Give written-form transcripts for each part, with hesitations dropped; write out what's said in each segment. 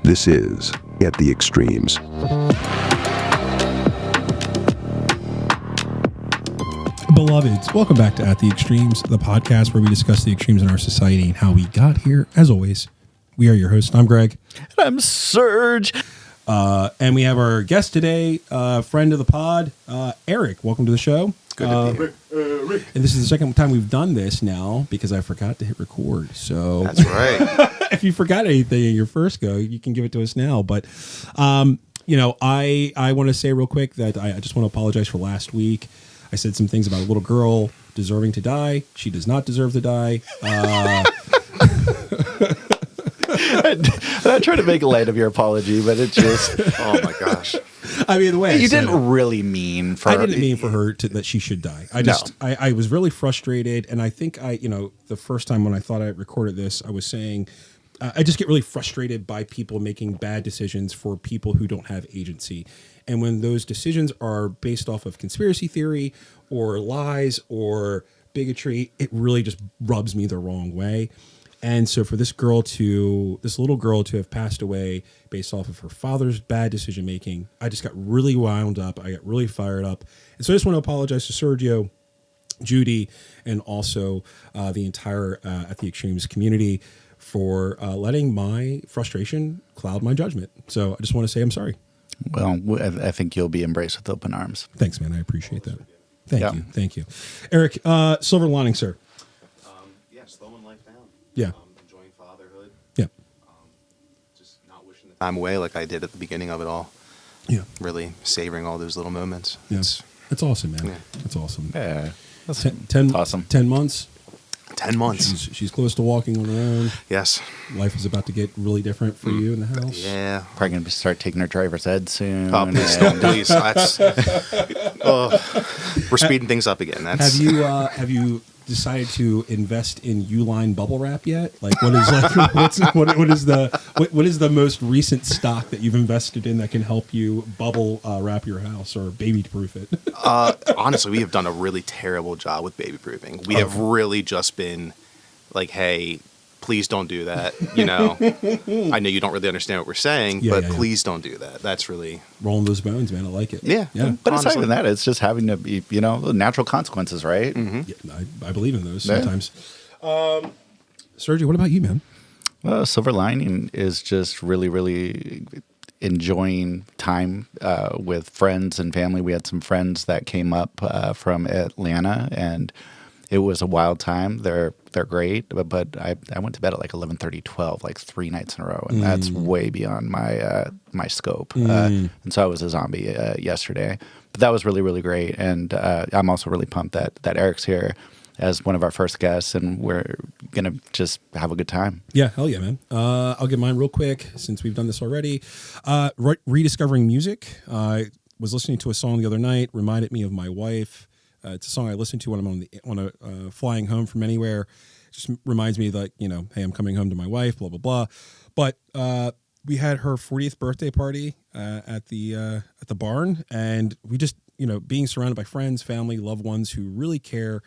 This is At the Extremes. Beloveds, welcome back to At the Extremes, the podcast where we discuss the extremes in our society and how we got here. As always, we are your hosts. I'm Greg. And I'm Serge. And we have our guest today, friend of the pod, Eric. Welcome to the show. Good to be here. And this is the second time we've done this now because I forgot to hit record. So That's right. if you forgot anything in your first go, you can give it to us now. But, I want to say real quick that I just want to apologize for last week. I said some things about a little girl deserving to die. She does not deserve to die. I try to make light of your apology, but it just, oh my gosh. I mean, the way You didn't really mean for her. I didn't mean for her that she should die. I was really frustrated. And I think the first time when I thought I recorded this, I was saying, I just get really frustrated by people making bad decisions for people who don't have agency. And when those decisions are based off of conspiracy theory or lies or bigotry, it really just rubs me the wrong way. And so for this little girl to have passed away based off of her father's bad decision making, I just got really wound up. I got really fired up. And so I just want to apologize to Sergio, Judy, and also the entire At the Extremes community for letting my frustration cloud my judgment. So I just want to say I'm sorry. Well, I think you'll be embraced with open arms. Thanks, man. I appreciate that. Thank you. Eric, silver lining, sir. Slowing life down. Yeah. Enjoying fatherhood. Yeah. Just not wishing the time away like I did at the beginning of it all. Yeah. Really savoring all those little moments. Yeah. That's awesome, man. Yeah. That's awesome. Yeah. That's 10 awesome. 10 months. 10 months. She's close to walking on her own. Yes. Life is about to get really different for you in the house. Yeah. Probably going to start taking her driver's ed soon. Oh, please don't. Please. That's, we're speeding things up again. That's, Have you decided to invest in Uline bubble wrap yet? Like, what is the most recent stock that you've invested in that can help you bubble wrap your house or baby proof it? honestly, we have done a really terrible job with baby proofing. We have really just been like, hey, please don't do that. I know you don't really understand what we're saying, but please don't do that. That's really rolling those bones, man. I like it. Yeah. But it's not even that. It's just having to be, natural consequences, right? Mm-hmm. Yeah, I believe in those sometimes. Sergio, what about you, man? Well, silver lining is just really, really enjoying time with friends and family. We had some friends that came up from Atlanta, and it was a wild time. They're great, but I went to bed at like 11:30, 12, like 3 nights in a row, and that's way beyond my scope. And so I was a zombie yesterday, but that was really, really great. And I'm also really pumped that Eric's here as one of our first guests, and we're gonna just have a good time. Yeah, hell yeah, man. I'll get mine real quick since we've done this already. Rediscovering music. I was listening to a song the other night, reminded me of my wife. It's a song I listen to when I'm flying home from anywhere. It just reminds me that, hey, I'm coming home to my wife, blah, blah, blah. But we had her 40th birthday party at the barn, and we just, being surrounded by friends, family, loved ones who really care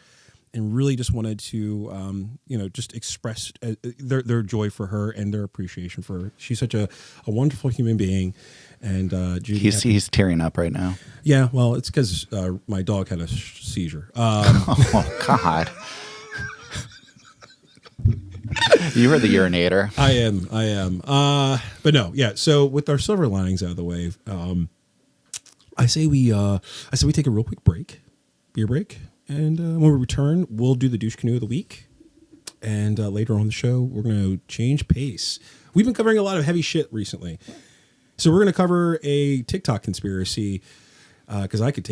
and really just wanted to, just express their joy for her and their appreciation for her. She's such a wonderful human being. And Judy, he's tearing up right now. Yeah, well, it's because my dog had a seizure. Oh God! You were the urinator. I am. But no, yeah. So with our silver linings out of the way, I say we take a real quick beer break, and when we return, we'll do the douche canoe of the week. And later on the show, we're going to change pace. We've been covering a lot of heavy shit recently. So we're going to cover a TikTok conspiracy because I could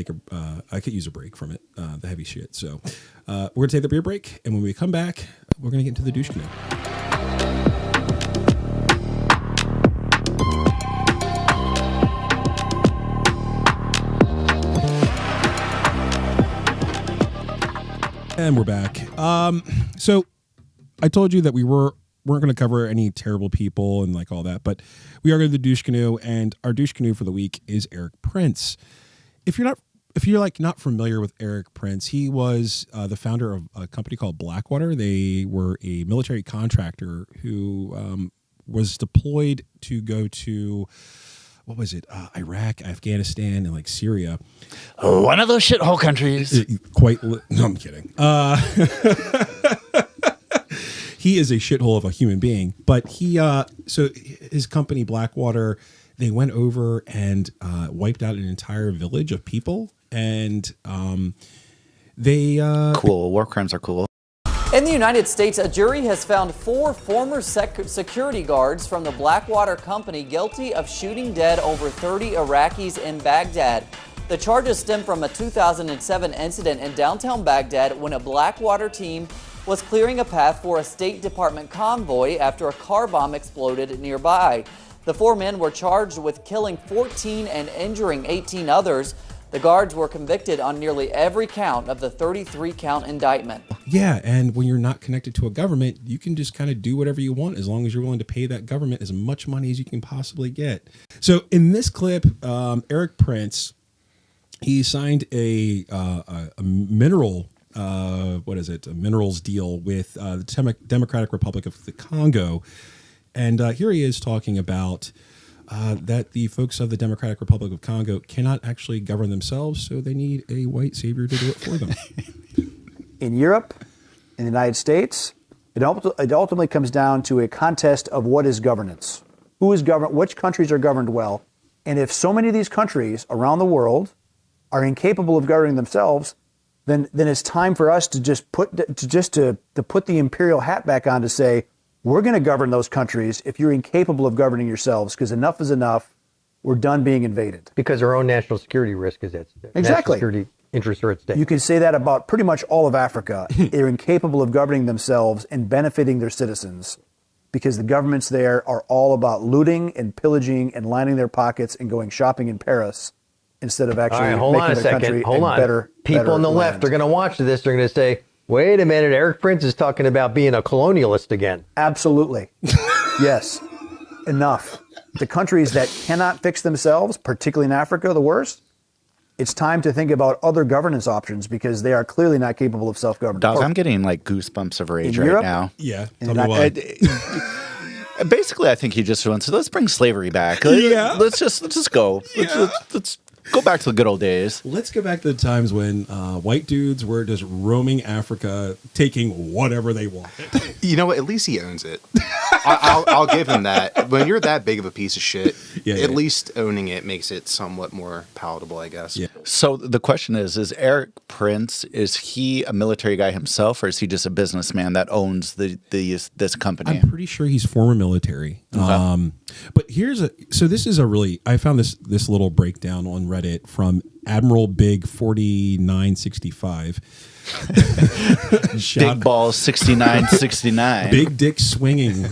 use a break from it, the heavy shit. So we're going to take the beer break, and when we come back, we're going to get into the douche canoe. And we're back. So I told you that we weren't going to cover any terrible people and like all that, but we are going to do the douche canoe, and our douche canoe for the week is Eric Prince. If you're not familiar with Eric Prince, he was the founder of a company called Blackwater. They were a military contractor who was deployed to go to, what was it, Iraq, Afghanistan, and like Syria. One of those shithole countries. No, I'm kidding. He is a shithole of a human being, but so his company Blackwater, they went over and wiped out an entire village of people, and they cool. War crimes are cool. In the United States, a jury has found 4 former security guards from the Blackwater Company guilty of shooting dead over 30 Iraqis in Baghdad. The charges stem from a 2007 incident in downtown Baghdad when a Blackwater team was clearing a path for a State Department convoy after a car bomb exploded nearby. The 4 men were charged with killing 14 and injuring 18 others. The guards were convicted on nearly every count of the 33-count indictment. Yeah, and when you're not connected to a government, you can just kind of do whatever you want as long as you're willing to pay that government as much money as you can possibly get. So in this clip, Eric Prince, he signed a mineral, a minerals deal with the Democratic Republic of the Congo. And here he is talking about that the folks of the Democratic Republic of Congo cannot actually govern themselves, so they need a white savior to do it for them. In Europe, in the United States, it ultimately comes down to a contest of what is governance. Who is governed? Which countries are governed well? And if so many of these countries around the world are incapable of governing themselves, then it's time for us to just put the imperial hat back on to say, we're going to govern those countries if you're incapable of governing yourselves, because enough is enough. We're done being invaded. Because our own national security risk is at stake. Exactly. National security interests are at stake. You can say that about pretty much all of Africa. They're incapable of governing themselves and benefiting their citizens because the governments there are all about looting and pillaging and lining their pockets and going shopping in Paris instead of actually making their country a better People on the land. left are going to watch this. They're going to say, wait a minute, Eric Prince is talking about being a colonialist again. Absolutely. Yes. Enough. The countries that cannot fix themselves, particularly in Africa, the worst, it's time to think about other governance options because they are clearly not capable of self-government. Dog, I'm getting like goosebumps of rage in right Europe, now. Yeah. Tell me why. Basically, I think he just wants to, let's bring slavery back. Let's just go. Let's go back to the good old days. Let's go back to the times when white dudes were just roaming Africa, taking whatever they wanted. You know what? At least he owns it. I'll give him that. When you're that big of a piece of shit, at least owning it makes it somewhat more palatable, I guess. Yeah. So the question is Eric Prince, is he a military guy himself, or is he just a businessman that owns this company? I'm pretty sure he's former military. Okay. But I found this little breakdown on Reddit from Admiral Big 4965. Big balls 6969. Big dick swinging.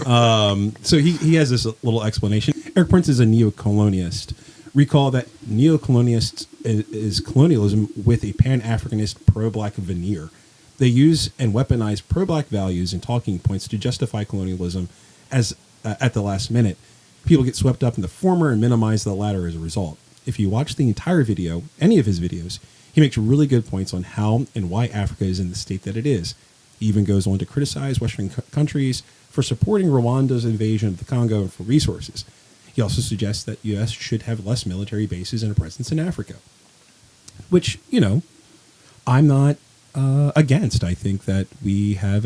So he has this little explanation. Eric Prince is a neo-colonialist. Recall that neo-colonialist is colonialism with a pan-Africanist pro-black veneer. They use and weaponize pro-black values and talking points to justify colonialism as at the last minute. People get swept up in the former and minimize the latter as a result. If you watch the entire video, any of his videos, he makes really good points on how and why Africa is in the state that it is. He even goes on to criticize Western countries for supporting Rwanda's invasion of the Congo and for resources. He also suggests that U.S. should have less military bases and a presence in Africa, which, I'm not against. I think that we have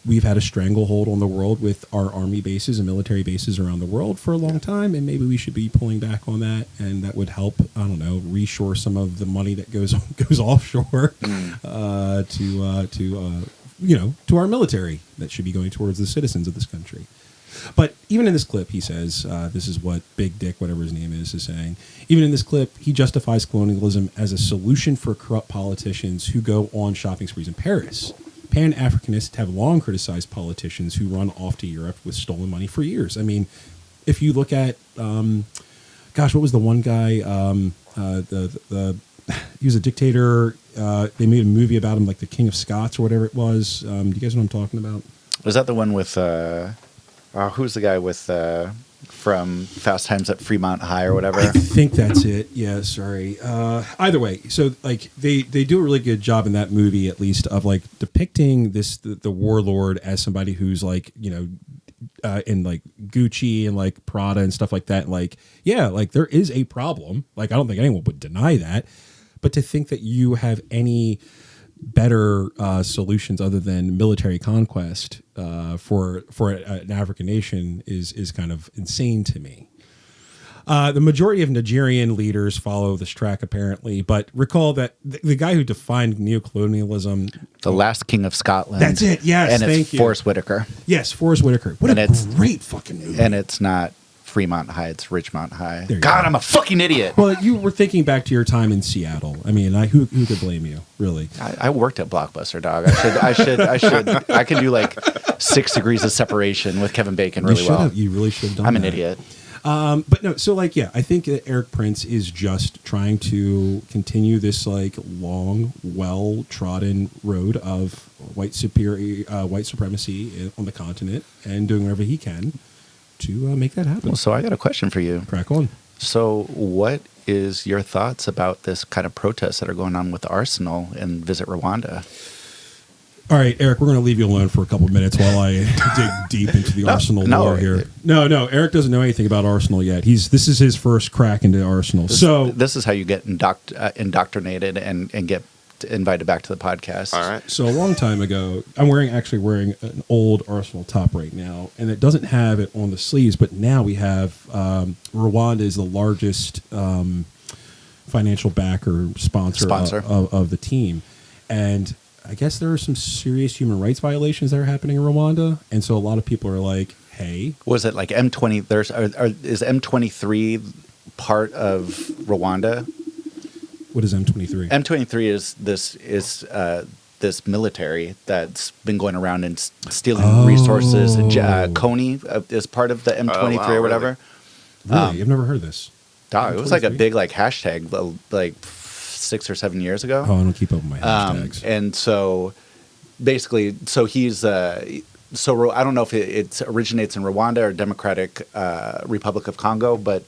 we've had a stranglehold on the world with our army bases and military bases around the world for a long time, and maybe we should be pulling back on that, and that would help, reshore some of the money that goes offshore to our military that should be going towards the citizens of this country. But even in this clip, he says, this is what Big Dick, whatever his name is saying. Even in this clip, he justifies colonialism as a solution for corrupt politicians who go on shopping sprees in Paris. Pan-Africanists have long criticized politicians who run off to Europe with stolen money for years. I mean, if you look at, what was the one guy? He was a dictator. They made a movie about him, like the King of Scots or whatever it was. Do you guys know what I'm talking about? Was that the one with? Who's the guy with from Fast Times at Fremont High or whatever? I think that's it. Yeah, sorry. Either way, so like they do a really good job in that movie, at least, of like depicting the warlord as somebody who's like in like Gucci and like Prada and stuff like that. Like, yeah, like there is a problem. Like, I don't think anyone would deny that. But to think that you have any better solutions other than military conquest for an African nation is kind of insane to me. The majority of Nigerian leaders follow this track, apparently, but recall that the guy who defined neocolonialism... The Last King of Scotland. That's it, yes, and thank it's you. Forrest Whitaker. Yes, Forrest Whitaker. What And a it's- great fucking movie. And it's not Fremont High, it's Richmond High. There you God, go. I'm a fucking idiot. Well, you were thinking back to your time in Seattle. I mean, who could blame you, really? I worked at Blockbuster, dog. I can do like 6 degrees of separation with Kevin Bacon really well. You really should have done I'm an that. idiot. But no, so like, yeah, I think that Eric Prince is just trying to continue this like long, well-trodden road of white supremacy on the continent and doing whatever he can to make that happen. Well, so I got a question for you. Crack on. So what is your thoughts about this kind of protests that are going on with the Arsenal and Visit Rwanda? All right, Eric, we're going to leave you alone for a couple minutes while I dig deep into the Arsenal lore here. No, Eric doesn't know anything about Arsenal yet. This is his first crack into Arsenal. This is how you get indoctrinated and get invited back to the podcast. All right. So a long time ago, I'm wearing an old Arsenal top right now, and it doesn't have it on the sleeves. But now we have Rwanda is the largest financial backer sponsor. Of the team, and I guess there are some serious human rights violations that are happening in Rwanda, and so a lot of people are like, "Hey, Was it like M20? Is M23 part of Rwanda? what is M23?" M23 is this military that's been going around and stealing resources. Coney is part of the M23 wow, or whatever. Really, I've never heard this. Dog, it was like a M23? big like hashtag like 6 or 7 years ago. Oh, I don't keep up with my hashtags. And so basically, he's I don't know if it originates in Rwanda or Democratic Republic of Congo, but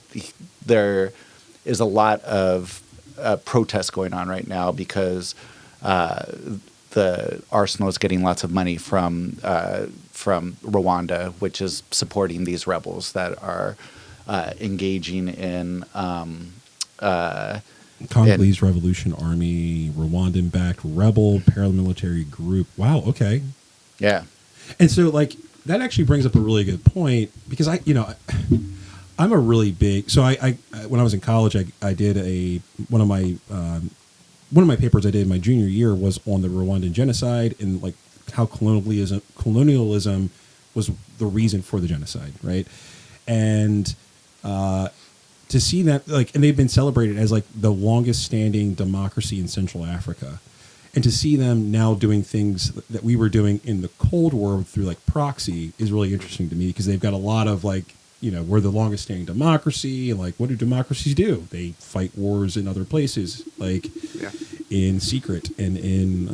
there is a lot of protests going on right now because the Arsenal is getting lots of money from Rwanda, which is supporting these rebels that are engaging in Congolese Revolution Army, Rwandan-backed rebel paramilitary group. Wow. Okay. Yeah. And so, like, that actually brings up a really good point because I'm a really big. So I when I was in college, I did one of my papers I did in my junior year was on the Rwandan genocide and like how colonialism was the reason for the genocide, right? And to see that, like, and they've been celebrated as like the longest standing democracy in Central Africa. And to see them now doing things that we were doing in the Cold War through like proxy is really interesting to me because they've got a lot of like, we're the longest standing democracy. And like, what do democracies do? They fight wars in other places, like in secret and in,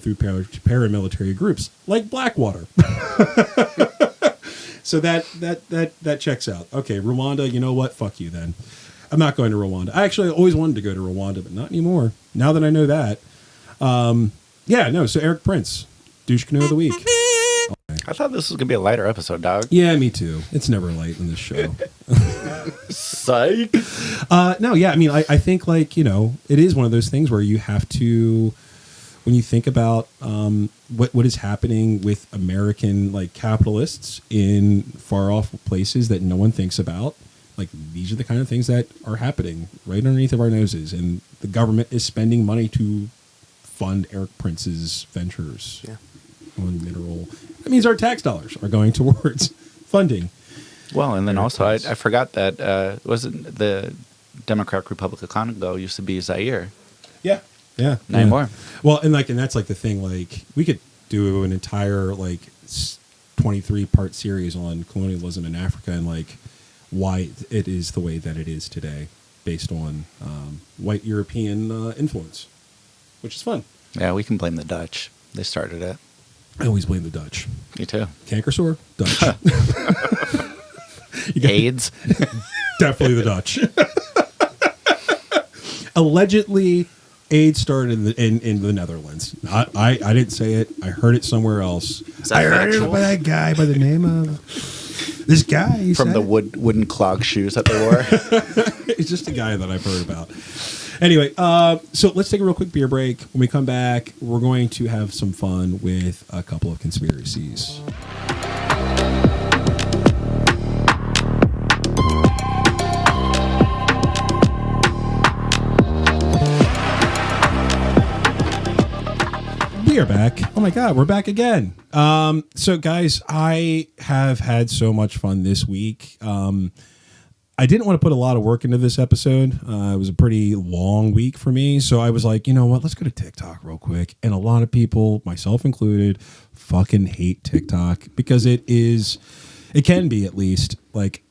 through paramilitary groups like Blackwater. So that checks out. Okay, Rwanda, you know what? Fuck you then. I'm not going to Rwanda. I actually always wanted to go to Rwanda, but not anymore. Now that I know that. So Eric Prince, douche canoe of the week. I thought this was going to be a lighter episode, dog. Yeah, me too. It's never light in this show. Psych. I think like, it is one of those things where you have to, when you think about what is happening with American like capitalists in far off places that no one thinks about, like these are the kind of things that are happening right underneath of our noses, and the government is spending money to fund Eric Prince's ventures on mineral. That means our tax dollars are going towards funding. Well, and then also I forgot that wasn't the Democratic Republic of Congo used to be Zaire. Yeah. Not anymore. Well, and that's like the thing. Like we could do an entire like 23-part series on colonialism in Africa and like why it is the way that it is today, based on white European influence, which is fun. Yeah, we can blame the Dutch. They started it. I always blame the Dutch. Me too. Canker sore, Dutch. AIDS. Definitely the Dutch. Allegedly, AIDS started in the Netherlands. I didn't say it. I heard it somewhere else. Is that I heard factual? it by that guy by the name of This guy he from said the wooden clog shoes that they wore. it's just a guy that I've heard about. Anyway, so let's take a real quick beer break. When we come back, we're going to have some fun with a couple of conspiracies. We are back. Oh my God, we're back again. So guys, I have had so much fun this week. I didn't want to put a lot of work into this episode. It was a pretty long week for me. So I was like, you know what? Let's go to TikTok real quick. And a lot of people, myself included, fucking hate TikTok because it can be at least like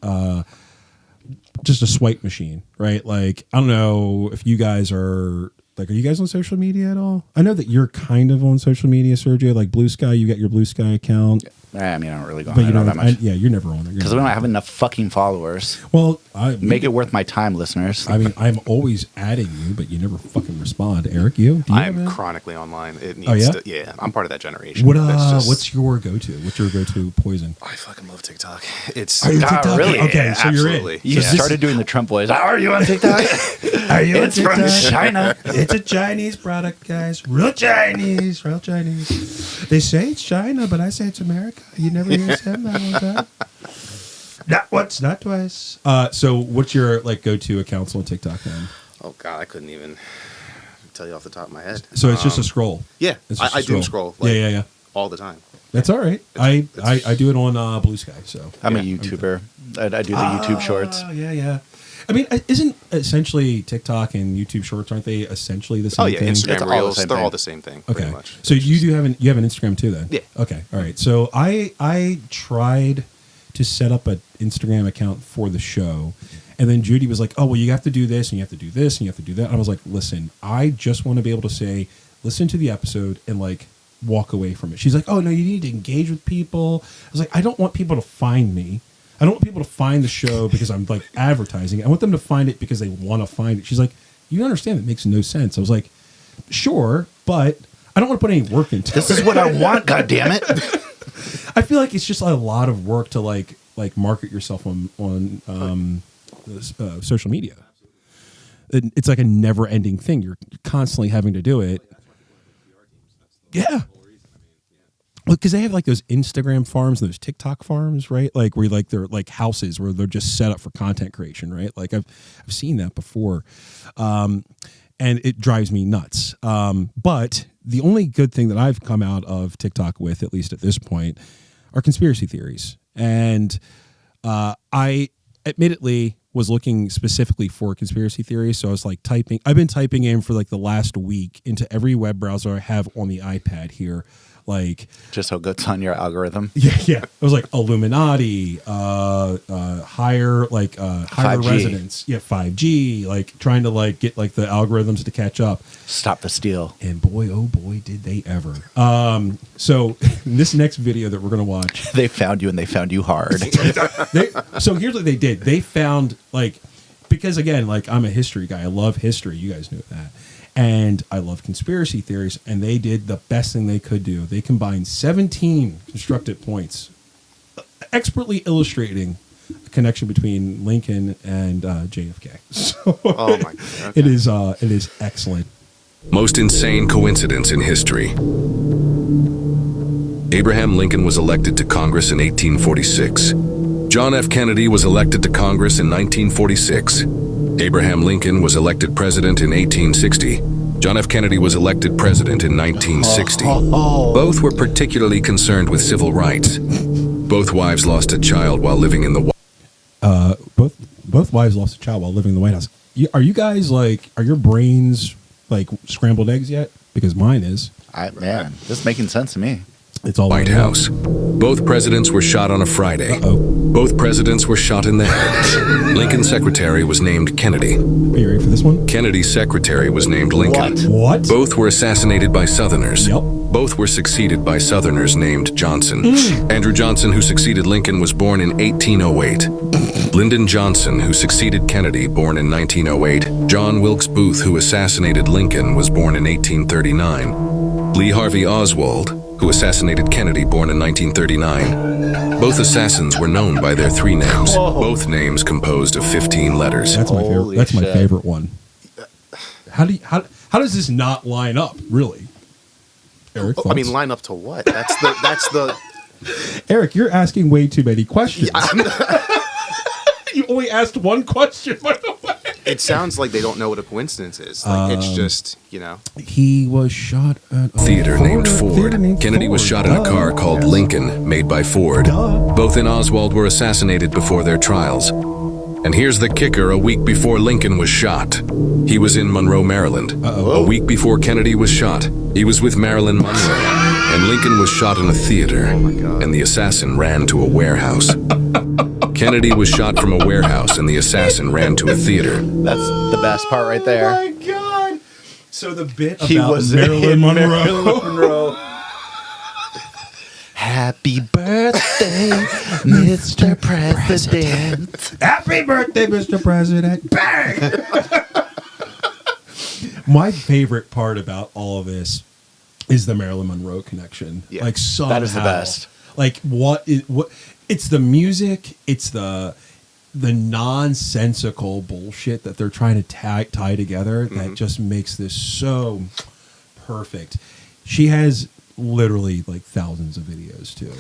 just a swipe machine, right? Like, I don't know if you guys are you guys on social media at all? I know that you're kind of on social media, Sergio, like Blue Sky. You got your Blue Sky account. I mean, I don't really go on But it you know, that much. yeah, you're never on it. Because we don't have enough fucking followers. Well, Make it worth my time, listeners. I mean, I'm always adding you, but you never fucking respond. Eric, you? Do you I'm have chronically online. It needs yeah? I'm part of that generation. What? It's just- What's your go-to? What's your go-to poison? I fucking love TikTok. It's Are you TikTok? really? Okay, so you're in. absolutely. You So started doing the Trump voice. Are you on TikTok? Are you It's from China. It's a Chinese product, guys. Real Chinese. Real Chinese. They say it's China, but I say it's America. You never hear us say that all the time. Not once, not twice. So what's your go-to accounts on TikTok then? Oh God, I couldn't even tell you off the top of my head. So it's just a scroll. Yeah, It's just I a do scroll. yeah. all the time. That's all right. I do it on Blue Sky. So I'm a YouTuber. I do the YouTube shorts. Yeah. I mean, isn't essentially TikTok and YouTube Shorts, aren't they essentially the same Oh yeah, thing? It's Instagram all the Reels, same they're thing. all the same thing. Okay. Pretty much. So you have an Instagram too then? Yeah. Okay. All right. So I tried to set up an Instagram account for the show, and then Judy was like, "Oh well, you have to do this, and you have to do this, and you have to do that." And I was like, "Listen, I just want to be able to say, listen to the episode and walk away from it." She's like, "Oh no, you need to engage with people." I was like, "I don't want people to find me. I don't want people to find the show because I'm advertising. I want them to find it because they want to find it." She's like, "You understand that makes no sense." I was like, "Sure, but I don't want to put any work into This it." is what I want, goddammit. I feel like it's just a lot of work to market yourself on social media. It's like a never ending thing. You're constantly having to do it. Yeah. Well, because they have those Instagram farms and those TikTok farms, right? Where they're houses where they're just set up for content creation, right? I've seen that before, and it drives me nuts. But the only good thing that I've come out of TikTok with, at least at this point, are conspiracy theories. And I admittedly was looking specifically for conspiracy theories. So I was I've been typing in for the last week into every web browser I have on the iPad here. Just so it's on your algorithm. Yeah. It was Illuminati, higher 5G. resonance. Yeah, 5G, trying to get the algorithms to catch up. Stop the steal. And boy, oh boy, did they ever. So in this next video that we're going to watch. They found you and they found you hard. So here's what they did. They found because again, I'm a history guy. I love history. You guys know that. And I love conspiracy theories, and they did the best thing they could do. They combined 17 constructed points, expertly illustrating a connection between Lincoln and JFK. So Oh my God. Okay. it is excellent. Most insane coincidence in history. Abraham Lincoln was elected to Congress in 1846. John F. Kennedy was elected to Congress in 1946. Abraham Lincoln was elected president in 1860. John F. Kennedy was elected president in 1960. Both were particularly concerned with civil rights. Both wives lost a child while living in the White Both wives lost a child while living in the White House. Are you guys are your brains scrambled eggs yet? Because mine is. Man, this is making sense to me. It's all White House. Both presidents were shot on a Friday. Both presidents were shot in the head. Lincoln's secretary was named Kennedy. Are you ready for this one? Kennedy's secretary was named Lincoln. What? Both were assassinated by Southerners. Yep. Both were succeeded by Southerners named Johnson. Andrew Johnson, who succeeded Lincoln, was born in 1808. Lyndon Johnson, who succeeded Kennedy, born in 1908. John Wilkes Booth, who assassinated Lincoln, was born in 1839. Lee Harvey Oswald, who assassinated Kennedy, born in 1939. Both assassins were known by their 3 names, both names composed of 15 letters. That's my favorite. Holy That's my shit. favorite one. How does this not line up? Really, Eric? I mean, thoughts? line up to what? That's the. Eric, you're asking way too many questions. You only asked one question, by the way. It sounds like they don't know what a coincidence is. Like it's just, you know. He was shot at a Theater named Ford. theater named Kennedy was Ford. shot in a car called Lincoln, made by Ford. Both in Oswald were assassinated before their trials. And here's the kicker: a week before Lincoln was shot, he was in Monroe, Maryland. A week before Kennedy was shot, he was with Marilyn Monroe. And Lincoln was shot in a theater, and the assassin ran to a warehouse. Kennedy was shot from a warehouse, and the assassin ran to a theater. That's the best part right there. Oh my god! So the bit He about was Marilyn in Monroe. Marilyn Monroe. Happy birthday, Mr. President. Happy birthday, Mr. President! Bang! My favorite part about all of this is the Marilyn Monroe connection. Yeah. Like somehow, That is the best. Like what? It's the music. It's the nonsensical bullshit that they're trying to tie together that just makes this so perfect. She has literally like thousands of videos too.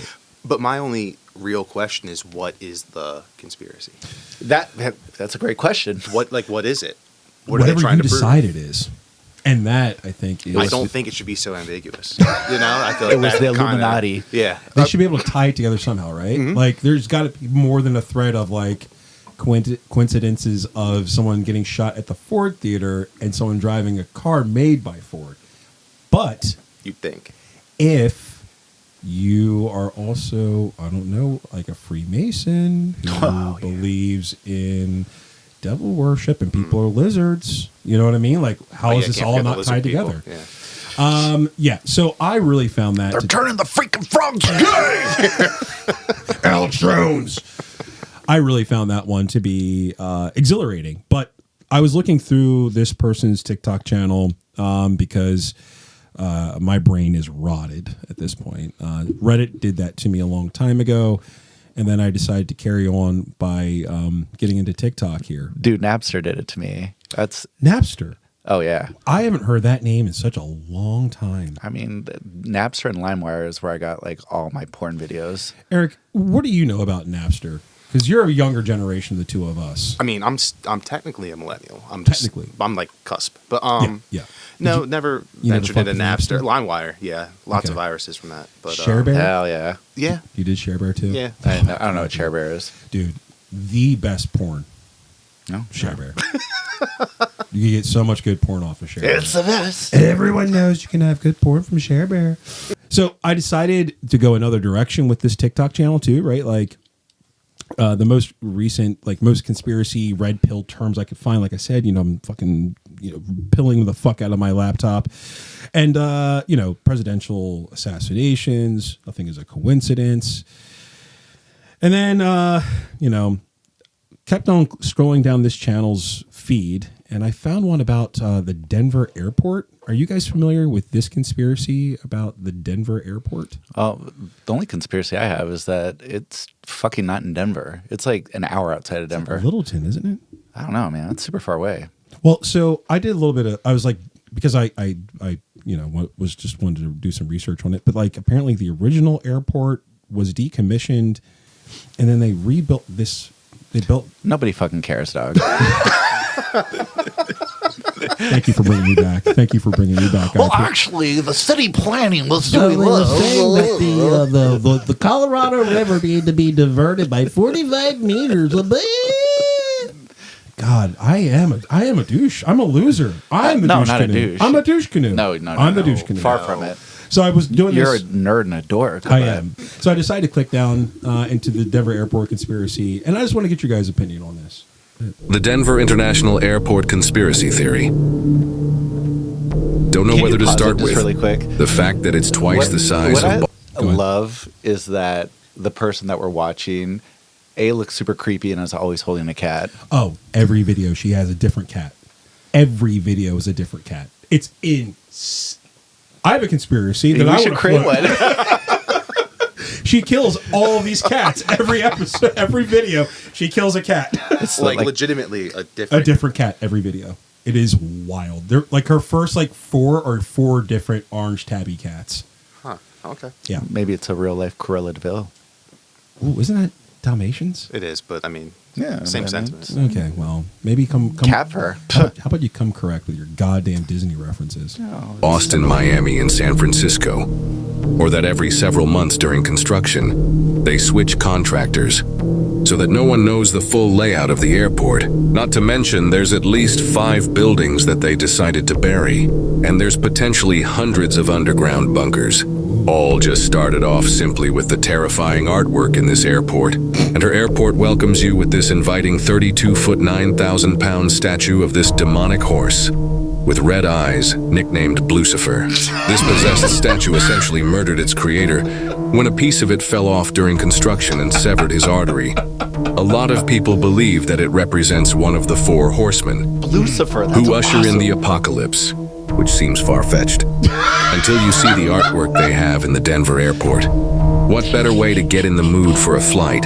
But my only real question is, what is the conspiracy? That's a great question. What is it? What are Whatever they trying you to prove? decide it is, and that I think is. I don't think it should be so ambiguous. You know, I feel like It was that the kinda- Illuminati. Yeah, They should be able to tie it together somehow, right? Like, there's got to be more than a thread of like coincidences of someone getting shot at the Ford Theater and someone driving a car made by Ford. But you'd think. if you are also, I don't know, like a Freemason who believes in devil worship and people are lizards, you know what I mean? Like, how is this can't all forget the not lizard tied people. together? Yeah. Yeah, so I really found that. They're turning the freaking frogs gay. Al Jones. I really found that one to be exhilarating. But I was looking through this person's TikTok channel because my brain is rotted at this point. Reddit did that to me a long time ago. And then I decided to carry on by getting into TikTok here. Dude, Napster did it to me. That's Napster. oh yeah. I haven't heard that name in such a long time. I mean, Napster and LimeWire is where I got like all my porn videos. Eric, what do you know about Napster? Because you're a younger generation, the two of us. I mean, I'm technically a millennial. Technically. I'm like cusp. But Yeah. no, never you never ventured into fucked with Napster. Napster? LimeWire, yeah, lots Okay. of viruses from that. But ShareBear? Hell yeah. yeah, You did ShareBear too? yeah. I don't know what ShareBear is. Dude, the best porn. No? ShareBear. You can get so much good porn off of ShareBear. It's the best. Everyone knows you can have good porn from ShareBear. So I decided to go another direction with this TikTok channel too, right? Like the most recent, like most conspiracy red pill terms I could find. Like I said, I'm fucking, pilling the fuck out of my laptop. And, presidential assassinations, nothing is a coincidence. And then, kept on scrolling down this channel's feed, and I found one about the Denver airport. Are you guys familiar with this conspiracy about the Denver airport? Oh, the only conspiracy I have is that it's fucking not in Denver. It's like an hour outside of Denver. Littleton, isn't it? I don't know, man. It's super far away. Well, so I did a little bit of, I was like, because I was just wanted to do some research on it, but like apparently the original airport was decommissioned, and then they rebuilt this. They built. Nobody fucking cares, dog. Thank you for bringing me back. Thank you for bringing me back. Well, actually, the city planning was doing They were saying that the Colorado River needed to be diverted by 45 meters. God, I am a douche. I'm a loser. I'm the No, douche not a canoe. douche. I'm a douche canoe. No, I'm the douche canoe. Far from it. So I was doing You're this. a nerd and a dork. I am. So I decided to click down into the Denver airport conspiracy, and I just want to get your guys' opinion on this. The Denver International Airport conspiracy theory. Don't know Can whether you to pause start it just with. really quick? The fact that it's twice the size what of. I love is that the person that we're watching, looks super creepy and is always holding a cat. Oh, every video she has a different cat. Every video is a different cat. It's in. I have a conspiracy that We I should would create one. She kills all of these cats every episode, every video. She kills a cat. It's like legitimately a different cat every video. It is wild. They're like her first like four different orange tabby cats. Huh. Okay. Yeah. Maybe it's a real life Cruella de Vil. Ooh, isn't that Dalmatians? It is, but I mean, Yeah, same I mean, sentiments. Okay, well, maybe come Cat fur. How about you come correct with your goddamn Disney references? Boston, Miami, and San Francisco. Or that every several months during construction, they switch contractors so that no one knows the full layout of the airport. Not to mention, there's at least 5 buildings that they decided to bury, and there's potentially hundreds of underground bunkers. All just started off simply with the terrifying artwork in this airport, and her airport welcomes you with this inviting 32-foot 9,000-pound statue of this demonic horse with red eyes, nicknamed Blucifer. This possessed statue essentially murdered its creator when a piece of it fell off during construction and severed his artery. A lot of people believe that it represents one of the 4 horsemen Blucifer. That's who usher awesome. in the apocalypse, which seems far-fetched, until you see the artwork they have in the Denver airport. What better way to get in the mood for a flight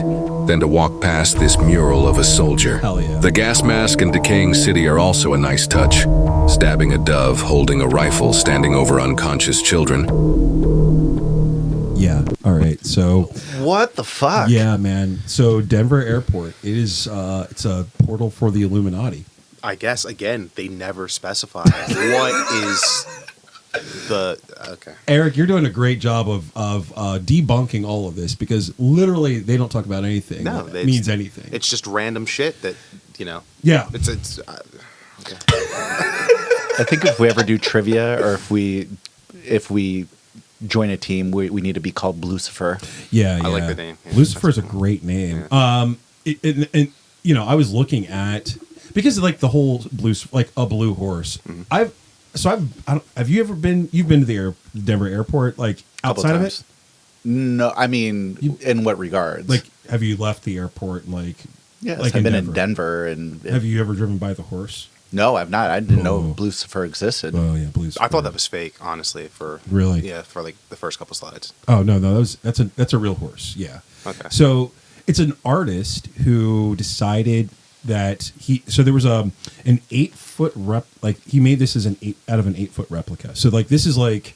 than to walk past this mural of a soldier? Hell yeah. The gas mask and decaying city are also a nice touch. Stabbing a dove, holding a rifle, standing over unconscious children. Yeah. All right. So What the fuck? yeah, man. So Denver Airport, it is it's a portal for the Illuminati. I guess again they never specify what is the okay. Eric, you're doing a great job of debunking all of this because literally they don't talk about anything No, that means anything. It's just random shit that Yeah. It's okay. I think if we ever do trivia or if we join a team, we need to be called Blucifer. Yeah, I like the name. Yeah, Lucifer's a great name. And I was looking at because of like the whole blue, like a blue horse. Mm-hmm. Have you ever been? You've been to the Denver airport, like Couple outside of times. it. No, I mean, in what regards? Like, have you left the airport? And, like, yes, like I've been in Denver, and have you ever driven by the horse? No, I've not. I didn't know Oh. Blucifer existed. Oh yeah, blue. I thought that was fake, honestly. For Really? yeah, for like the first couple slides. Oh no, that's a real horse. Yeah. Okay. So it's an artist who decided that there was an 8-foot he made this as out of an 8-foot replica. So like this is like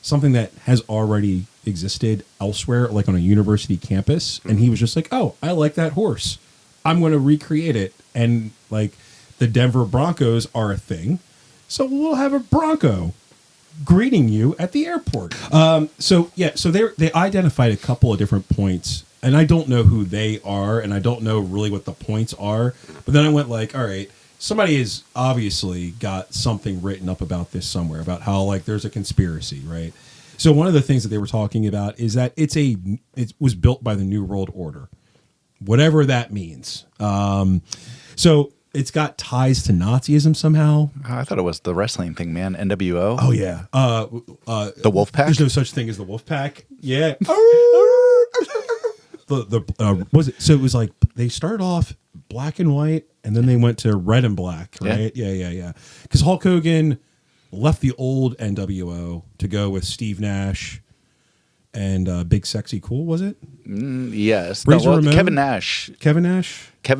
something that has already existed elsewhere, like on a university campus, and he was just like, oh, I like that horse, I'm going to recreate it, and like the Denver Broncos are a thing, so we'll have a Bronco greeting you at the airport. So they identified a couple of different points, and I don't know who they are, and I don't know really what the points are. But then I went like, all right, somebody has obviously got something written up about this somewhere, about how like there's a conspiracy, right? So one of the things that they were talking about is that it was built by the New World Order, whatever that means. So it's got ties to Nazism somehow. I thought it was the wrestling thing, man. NWO. Oh yeah, The Wolf Pack. There's no such thing as the Wolf Pack. Yeah. Was it? So it was like they started off black and white, and then they went to red and black, right? Yeah. Because Hulk Hogan left the old NWO to go with Steve Nash and Big Sexy Cool. Was it? Yes. Razor Ramon? Kevin Nash. Kevin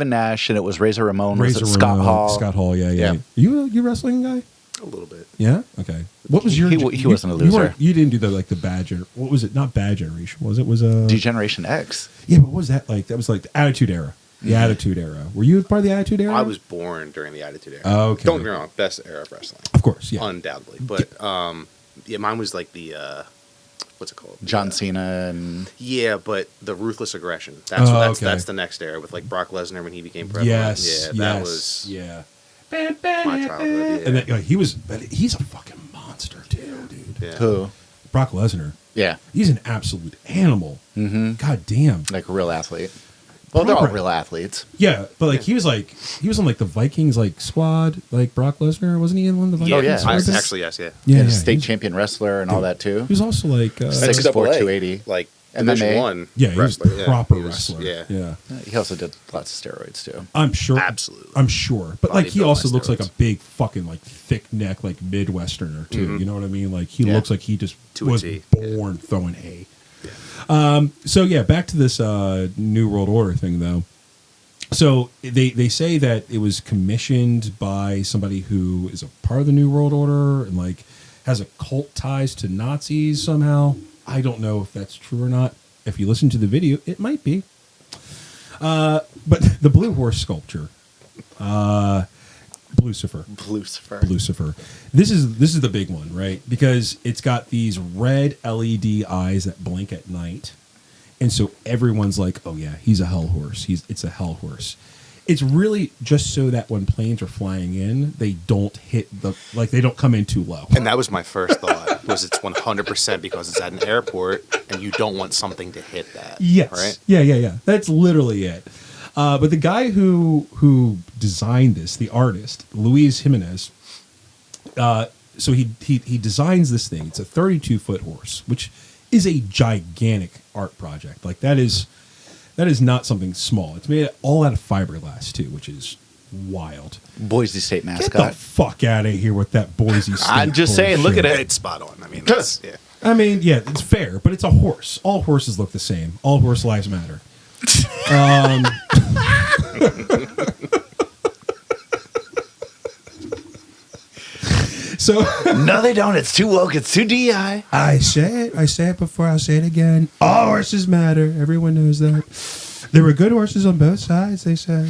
Nash, and it was Razor Ramon. Razor was it Scott Ramon, Hall? Scott Hall. Yeah. You wrestling guy? A little bit. Yeah. Okay. What was your? He wasn't a loser. You didn't do the bad what was it? Not bad generation. Was it? Was Degeneration X. Yeah, but what was that like? That was like the Attitude Era. The Attitude Era. Were you part of the Attitude Era? I was born during the Attitude Era. Oh, okay. Don't get me wrong, best era of wrestling. Of course, yeah. Undoubtedly. But mine was like the what's it called? John Cena and Yeah, but the ruthless aggression. That's okay. the next era with like Brock Lesnar when he became prevalent. Yes. That was Yeah. my childhood. Yeah. And then, he's a fucking monster too, dude. Yeah. who? Brock Lesnar. Yeah, He's an absolute animal. Mm-hmm. God damn. like a real athlete. Well, they're all Proper. real athletes. Yeah, but like he was on like the Vikings like squad, like Brock Lesnar, wasn't he in one of the Vikings? Oh, yeah. squads? Actually, yes, yeah. Yeah, And yeah. state He's- champion wrestler and all that too. He was also like 6'4", 280. Like Division One. Yeah, he was wrestler. proper He was- wrestler. Yeah. He also did lots of steroids too. I'm sure. Absolutely. I'm sure. But like he Bodybuilding also looks like a steroids. big fucking like thick neck like Midwesterner too. You know what I mean? Like he Yeah. looks like he just To a was T. born throwing hay. So yeah, back to this New World Order thing though. So they say that it was commissioned by somebody who is a part of the New World Order and like has occult ties to Nazis somehow. I don't know if that's true or not. If you listen to the video, it might be. But the blue horse sculpture, Blucifer. This is the big one, right? Because it's got these red LED eyes that blink at night, and so everyone's like, "Oh yeah, he's a hell horse. It's a hell horse." It's really just so that when planes are flying in, they don't hit they don't come in too low. And that was my first thought. Was it's 100% because it's at an airport and you don't want something to hit that. Yes. Right. Yeah. That's literally it. But the guy who designed this, the artist, Luis Jimenez, so he designs this thing. It's a 32-foot horse, which is a gigantic art project. Like that is not something small. It's made all out of fiberglass too, which is wild. Boise State Get mascot. the fuck out of here with that Boise State. I'm just saying, look bullshit. at it. It's spot on. I mean, that's, yeah. I mean, yeah, it's fair, but it's a horse. All horses look the same. All horse lives matter. So No, they don't. It's too woke. It's too DI. I say it before, I'll say it again. All horses matter. Everyone knows that. There were good horses on both sides, they say.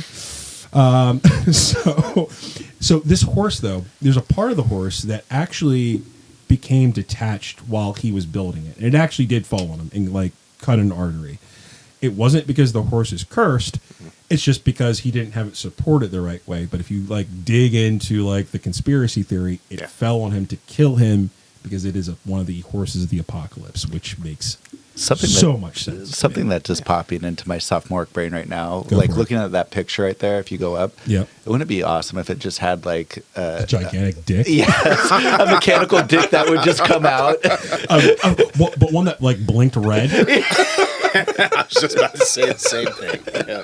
So this horse, though, there's a part of the horse that actually became detached while he was building it. And it actually did fall on him and like cut an artery. It wasn't because the horse is cursed. It's just because he didn't have it supported the right way. But if you like dig into like the conspiracy theory, it fell on him to kill him because it is one of the horses of the apocalypse, which makes so much sense. Something that just popping into my sophomore brain right now, Go like for it. looking at that picture right there. If you go up, Yep. wouldn't it be awesome if it just had like A gigantic dick. yes, a mechanical dick that would just come out? But one that like blinked red. I was just about to say the same thing. Yeah.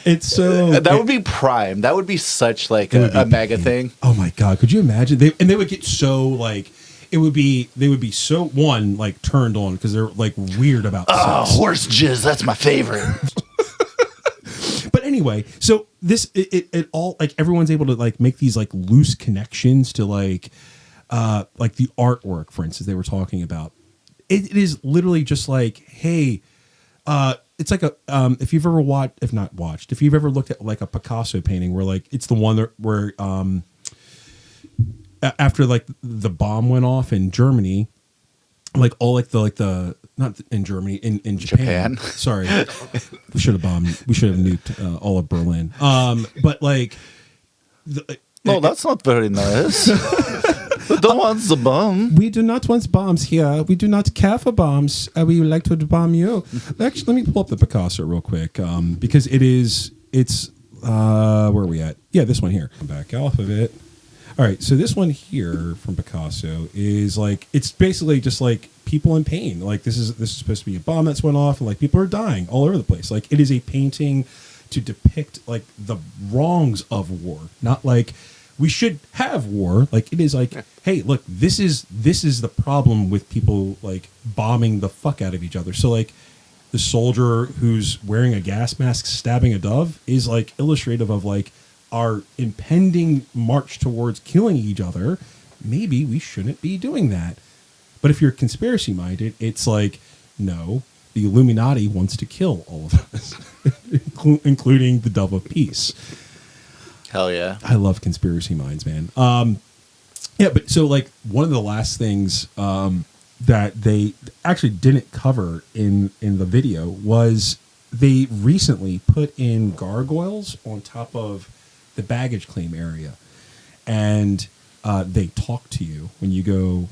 It's so That would be prime. That would be such like would be a mega pain. thing. Oh my god, could you imagine? They would get so like they would be so like turned on because they're like weird about Oh, sex. horse jizz. That's my favorite. But anyway, so this it all like everyone's able to like make these like loose connections to like the artwork, for instance, they were talking about. It is literally just like, hey, it's like a if you've ever if you've ever looked at like a Picasso painting where like it's the one where after like the bomb went off in Germany, like all like the not in Germany in Japan. Sorry, we should have nuked all of Berlin. But like, No, that's not very nice. Don't want the bomb. we do not want bombs here. We do not care for bombs. We would like to bomb you. Actually, let me pull up the Picasso real quick because it's where are we at? Yeah, this one here. Come back off of it. All right, so this one here from Picasso is like it's basically just like people in pain. Like this is supposed to be a bomb that's went off and like people are dying all over the place. Like it is a painting to depict like the wrongs of war, not like we should have war. Like it is like, hey, look, this is the problem with people like bombing the fuck out of each other. So like the soldier who's wearing a gas mask stabbing a dove is like illustrative of like our impending march towards killing each other. Maybe we shouldn't be doing that. But if you're conspiracy minded, it's like, no, the Illuminati wants to kill all of us, including the Dove of Peace. Hell yeah. I love conspiracy minds, man. Yeah, but so like one of the last things that they actually didn't cover in the video was they recently put in gargoyles on top of the baggage claim area, and they talk to you when you go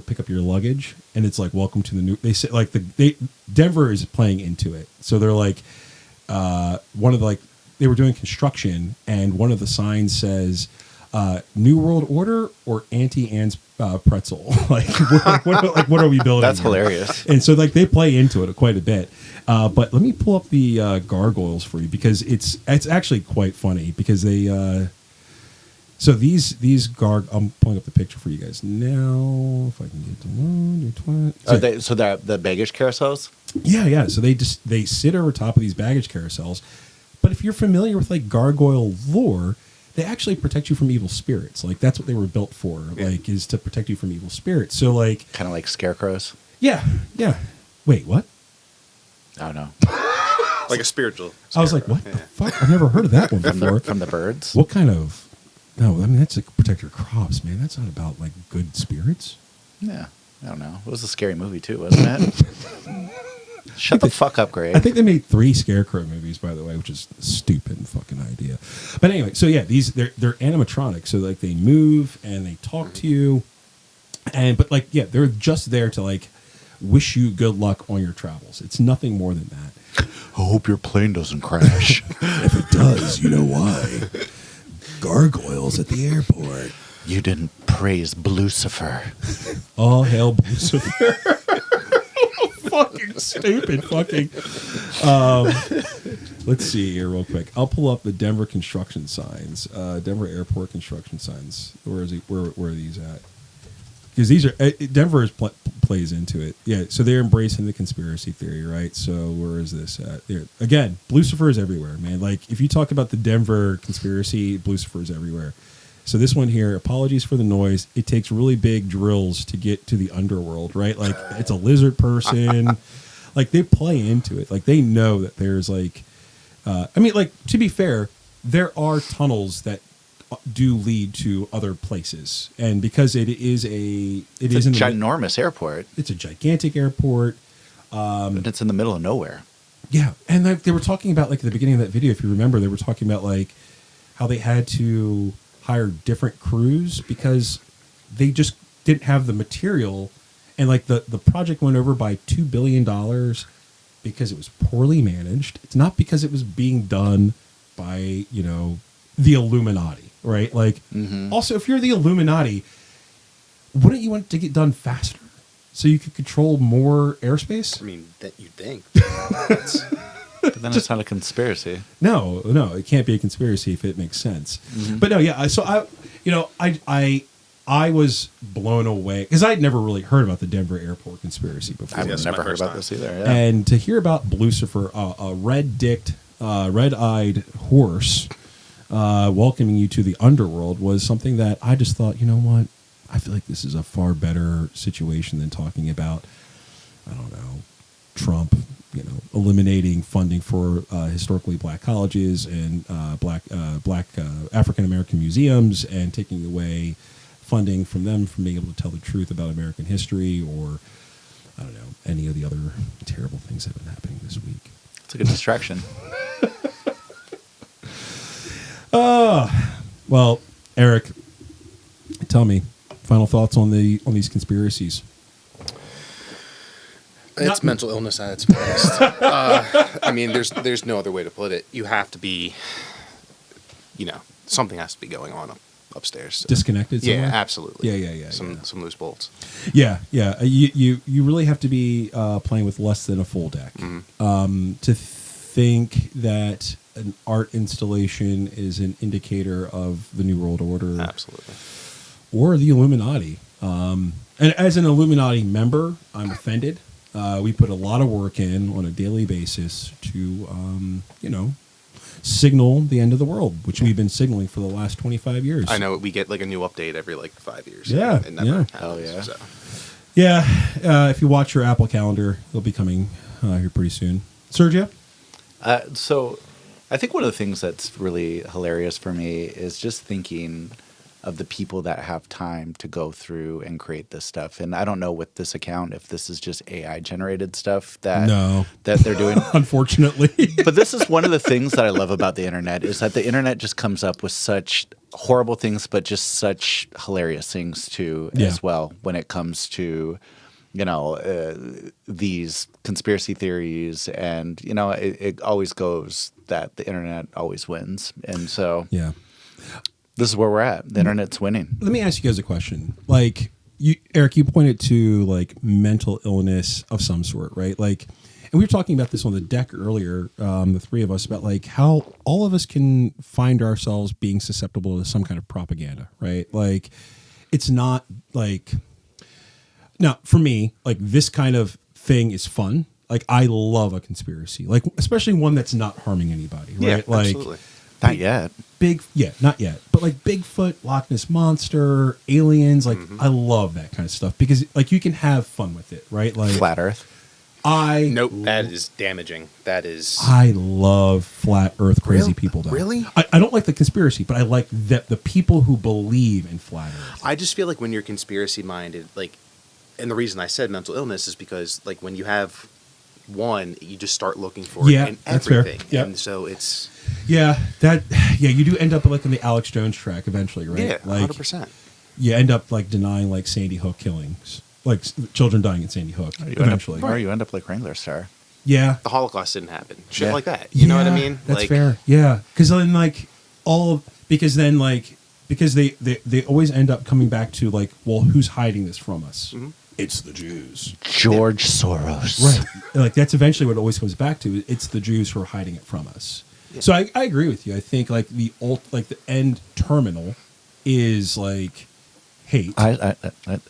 pick up your luggage, and it's like welcome to the new. They say like Denver is playing into it, so they're like one of the like they were doing construction, and one of the signs says New World Order or Auntie Anne's pretzel? Like, what are we building? That's here? hilarious. And so, like, they play into it quite a bit. But let me pull up the gargoyles for you because it's actually quite funny because they. So these I'm pulling up the picture for you guys now. If I can get to one, So the baggage carousels? Yeah. So they sit over top of these baggage carousels. But if you're familiar with like gargoyle lore, they actually protect you from evil spirits. Like that's what they were built for. Like is to protect you from evil spirits. So like Kind of like scarecrows? yeah. Wait, what? Oh, no. Like a spiritual. I was like, what the fuck? I've never heard of that one before. From the birds? What kind of? No, I mean that's to protect your crops, man. That's not about like good spirits. Yeah. I don't know. It was a scary movie, too, wasn't it? Shut the fuck up, Greg. I think they made 3 Scarecrow movies, by the way, which is a stupid fucking idea. But anyway, so yeah, they're animatronic, so like they move and they talk to you, but like yeah, they're just there to like wish you good luck on your travels. It's nothing more than that. I hope your plane doesn't crash. If it does, you know why? Gargoyles at the airport. You didn't praise Blucifer. All hail Blucifer. Fucking stupid. Fucking. Let's see here real quick. I'll pull up the Denver construction signs. Denver airport construction signs. Where is he? Where are these at? Because these are Denver plays into it. Yeah. So they're embracing the conspiracy theory, right? So where is this at? There again. Blucifer is everywhere, man. Like if you talk about the Denver conspiracy, Blucifer is everywhere. So this one here, apologies for the noise. It takes really big drills to get to the underworld, right? Like it's a lizard person. Like they play into it. Like they know that there's like, I mean, like to be fair, there are tunnels that do lead to other places, and because it's a ginormous airport. It's a gigantic airport. And it's in the middle of nowhere. Yeah, and they were talking about like at the beginning of that video, if you remember, they were talking about like how they had to hire different crews because they just didn't have the material, and like the project went over by $2 billion because it was poorly managed. It's not because it was being done by the Illuminati, right? Like also if you're the Illuminati, wouldn't you want it to get done faster so you could control more airspace? I mean, that you'd think. But then it's not a conspiracy. No, it can't be a conspiracy if it makes sense. But no, yeah. So I was blown away because I'd never really heard about the Denver airport conspiracy before. I've never heard about this either. Yeah. And to hear about Blucifer, a red-eyed horse welcoming you to the underworld was something that I just thought, you know what? I feel like this is a far better situation than talking about, I don't know, Trump. Eliminating funding for historically black colleges and black African American museums and taking away funding from them from being able to tell the truth about American history or, I don't know, any of the other terrible things that have been happening this week. It's a good distraction. Well, Eric, tell me, final thoughts on these conspiracies. It's mental illness at its finest. I mean, there's no other way to put it. You have to be, something has to be going on upstairs. Disconnected somewhere? Yeah, absolutely. Yeah. Some loose bolts. Yeah. You really have to be playing with less than a full deck. To think that an art installation is an indicator of the New World Order. Absolutely. Or the Illuminati. And as an Illuminati member, I'm offended. We put a lot of work in on a daily basis to, signal the end of the world, which we've been signaling for the last 25 years. I know we get like a new update every 5 years. Yeah, it never happens. Oh yeah. So. Yeah. If you watch your Apple Calendar, it'll be coming here pretty soon. Sergio? So I think one of the things that's really hilarious for me is just thinking of the people that have time to go through and create this stuff. And I don't know with this account if this is just AI generated stuff that they're doing. Unfortunately. But this is one of the things that I love about the internet is that the internet just comes up with such horrible things, but just such hilarious things too as well when it comes to these conspiracy theories. And, it always goes that the internet always wins. And so. Yeah. This is where we're at. The internet's winning. Let me ask you guys a question. Like, Eric, you pointed to like mental illness of some sort, right? Like, and we were talking about this on the deck earlier, the three of us, about like how all of us can find ourselves being susceptible to some kind of propaganda, right? Like, it's not like, now for me, like this kind of thing is fun. Like, I love a conspiracy, like especially one that's not harming anybody, right? Yeah, like, absolutely. Not yet. Not yet. But like Bigfoot, Loch Ness Monster, aliens, like I love that kind of stuff because like you can have fun with it, right? Like Flat Earth. Nope, that is damaging. That is. I love flat Earth crazy people. Though. Really? I don't like the conspiracy, but I like the people who believe in flat Earth. I just feel like when you're conspiracy minded, like, and the reason I said mental illness is because like when you have one, you just start looking for it in that's fair. everything, Yep. and so it's you do end up like in the Alex Jones track eventually, right? Like 100%. you end up like denying like Sandy Hook killings, like children dying in Sandy Hook eventually. Or you end up like Wrangler Star. Yeah, The Holocaust didn't happen. Shit Yeah. like that. You know what I Yeah, mean? That's like, fair. Yeah, because then because they always end up coming back to like, well, who's hiding this from us? Mm-hmm. It's the Jews, George Soros. right? Like that's eventually what it always comes back to. It's the Jews who are hiding it from us. Yeah. So I agree with you. I think like the end terminal is like hate. I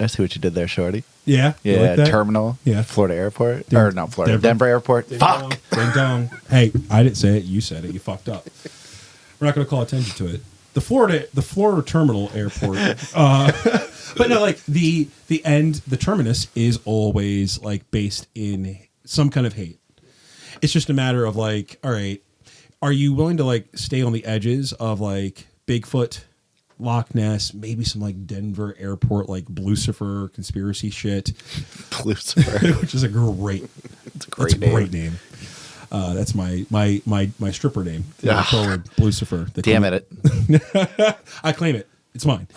see what you did there, Shorty. Yeah, you Yeah, like that? terminal. Yeah. Florida Airport. Ding- Or not Florida. Denver Airport. Ding Fuck. dong, ding dong. Hey, I didn't say it. You said it. You fucked up. We're not going to call attention to it. The Florida Terminal Airport. But no, like the terminus is always like based in some kind of hate. It's just a matter of like, all right, are you willing to like stay on the edges of like Bigfoot, Loch Ness, maybe some like Denver Airport, like Blucifer conspiracy shit, Blucifer. which is a great, It's a great name. That's my stripper name. Ah. Forward, Blucifer. They Damn call it. I claim it. It's mine.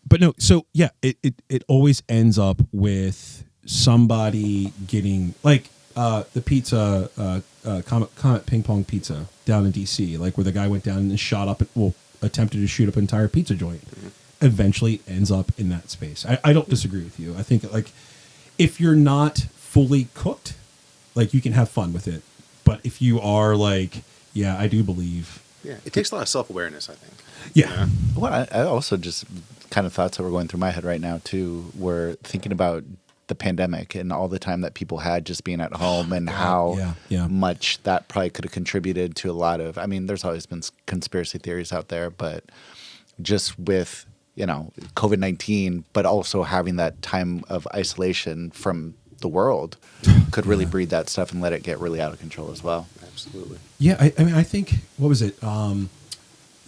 But no, so yeah, it always ends up with somebody getting like the pizza, Comet Ping Pong Pizza down in DC, like where the guy went down and shot up, attempted to shoot up an entire pizza joint. Eventually ends up in that space. I don't disagree with you. I think like if you're not fully cooked, like you can have fun with it. But if you are like, yeah, I do believe. Yeah, it takes a lot of self-awareness, I think. Yeah. Well, I also just kind of thoughts that were going through my head right now too were thinking about the pandemic and all the time that people had just being at home and how much that probably could have contributed to a lot of, I mean, there's always been conspiracy theories out there, but just with, COVID-19, but also having that time of isolation from the world could really breed that stuff and let it get really out of control as well. Absolutely. Yeah, I mean, I think, what was it? The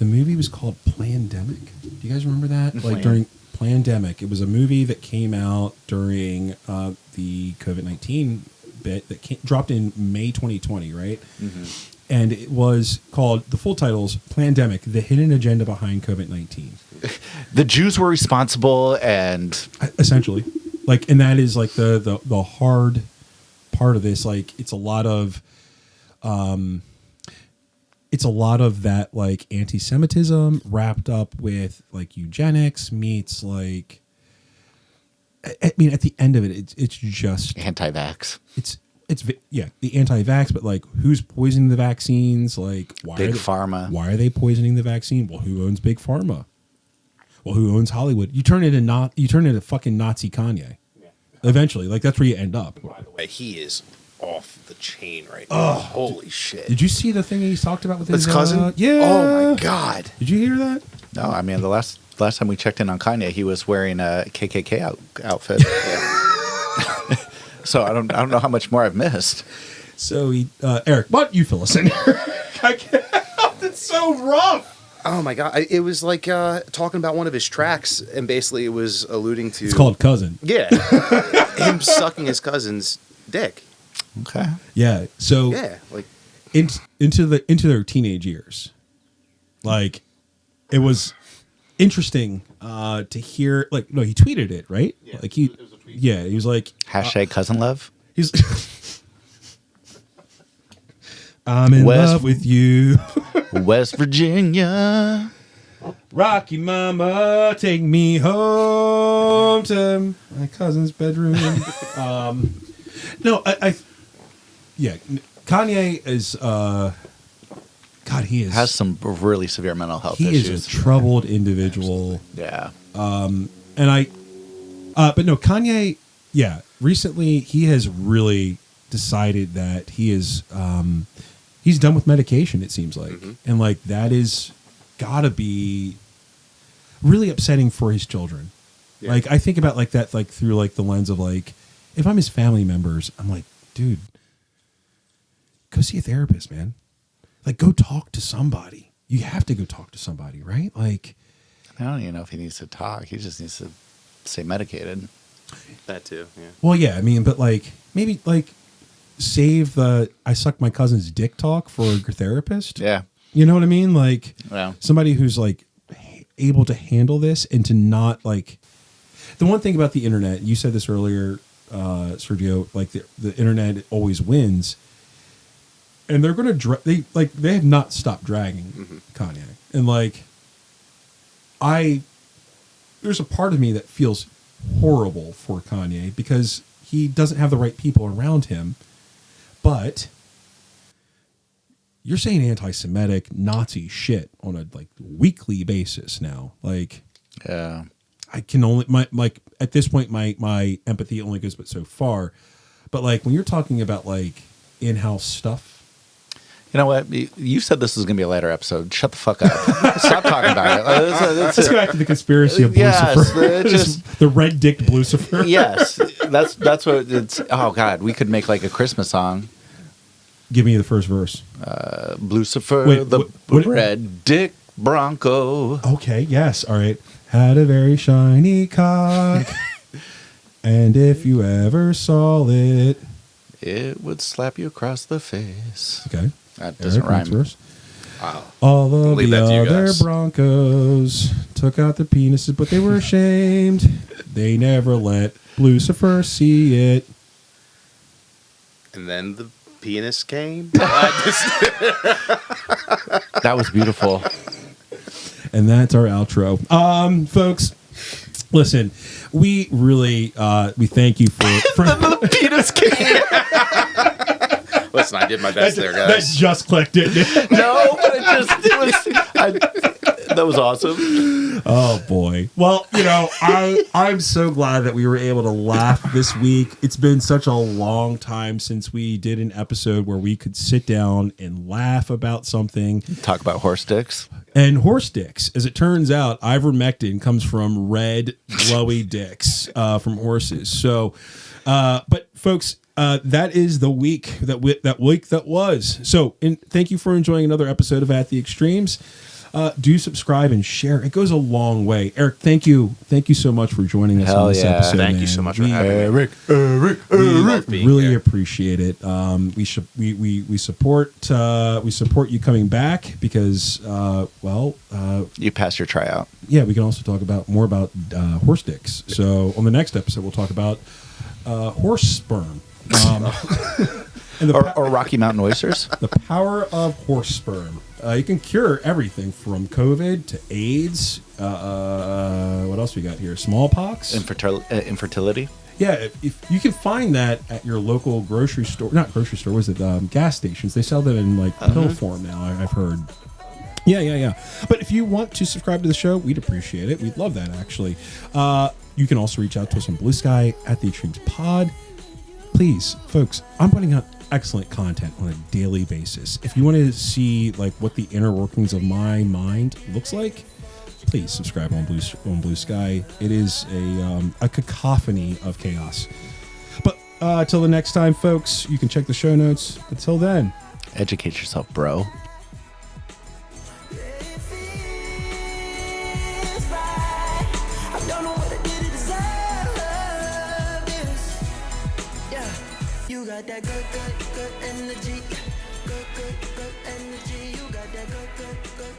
movie was called Plandemic. Do you guys remember that? Like during Plandemic, it was a movie that came out during the COVID-19 bit that dropped in May 2020, right? Mm-hmm. And it was called, the full title's Plandemic, The Hidden Agenda Behind COVID-19. The Jews were responsible and... Essentially. Like, and that is like the hard part of this. Like, it's a lot of that like anti-Semitism wrapped up with like eugenics meets like, I mean, at the end of it, it's just anti-vax. It's the anti-vax, but like who's poisoning the vaccines? Like why Big Pharma. Why are they poisoning the vaccine? Well, who owns Big Pharma? Well, who owns Hollywood? You turn into fucking Nazi Kanye. Eventually, like that's where you end up. By the way, he is off the chain right now. Holy shit! Did you see the thing he talked about with his cousin? Yeah. Oh my god! Did you hear that? No, I mean the last time we checked in on Kanye, he was wearing a KKK outfit. So I don't know how much more I've missed. So Eric, why don't you fill us in here? I can't. It's so rough. Oh my god! It was like talking about one of his tracks, and basically it was alluding to. It's called Cousin. Yeah, him sucking his cousin's dick. Okay. Yeah. So yeah, like into their teenage years, like it was interesting to hear. Like no, he tweeted it, right? Yeah, like it was a tweet. Yeah, he was like #cousin love. He's I'm in love with you. West Virginia. Rocky Mama, take me home to my cousin's bedroom. No, yeah, Kanye is, God, he is Has some really severe mental health he issues. is a troubled individual. Yeah. And but no, Kanye, yeah, recently he has really decided that he is, he's done with medication, it seems like. And like, that is gotta be really upsetting for his children. Yeah. Like, I think about like that, like through like the lens of like, if I'm his family members, I'm like, dude, go see a therapist, man. Like, go talk to somebody. You have to go talk to somebody, right? Like, I don't even know if he needs to talk. He just needs to stay medicated. That too, yeah. Well, yeah, I mean, but like, maybe like save the I sucked my cousin's dick talk for a therapist. Yeah. You know what I mean? Like, yeah. Somebody who's like able to handle this and to not like, the one thing about the internet, you said this earlier, Sergio, like the internet always wins. And they're going to they have not stopped dragging Kanye. And like, there's a part of me that feels horrible for Kanye because he doesn't have the right people around him. But you're saying anti-Semitic Nazi shit on a like weekly basis now. Like, yeah, I can only like at this point my empathy only goes but so far. But like when you're talking about like in-house stuff. You know what? You said this was going to be a later episode. Shut the fuck up. Stop talking about it. Let's go back to the conspiracy of Blucifer. Yes, the red-dicked Blucifer. Yes, that's what it's. Oh God, we could make like a Christmas song. Give me the first verse. Blucifer, what red dick Bronco. Okay. Yes. All right. Had a very shiny cock, and if you ever saw it, it would slap you across the face. Okay. That doesn't rhyme. Wow. All of the other Broncos took out their penises, but they were ashamed. They never let Blucifer see it. And then the penis came. That was beautiful. And that's our outro. Folks, listen, we really we thank you for the penis came. Listen, I did my best there, guys. That just clicked, didn't it? No, but that was awesome. Oh boy. Well, you know, I'm so glad that we were able to laugh this week. It's been such a long time since we did an episode where we could sit down and laugh about something. Talk about horse dicks. And horse dicks, as it turns out, ivermectin comes from red, glowy dicks from horses. So, but folks, that is the week that was. So, thank you for enjoying another episode of At the Extremes. Do subscribe and share. It goes a long way. Eric, thank you so much for joining us on this episode. Thank you so much for having me. Eric. We really appreciate it. We support you coming back because you passed your tryout. Yeah, we can also talk more about horse dicks. So on the next episode, we'll talk about horse sperm. Or Rocky Mountain oysters. The power of horse sperm. You can cure everything from COVID to AIDS. What else we got here? Smallpox. Infertility. Yeah, if you can find that at your local grocery store. Not grocery store, was it? Gas stations. They sell them in like pill form now, I've heard. Yeah. But if you want to subscribe to the show, we'd appreciate it. We'd love that, actually. You can also reach out to us on Blue Sky at The Extremes Pod. Please, folks, I'm putting out excellent content on a daily basis. If you want to see like what the inner workings of my mind looks like, please subscribe on Blue Sky. It is a cacophony of chaos. But till the next time, folks, you can check the show notes. Until then, educate yourself, bro. That good energy, good energy. You got that good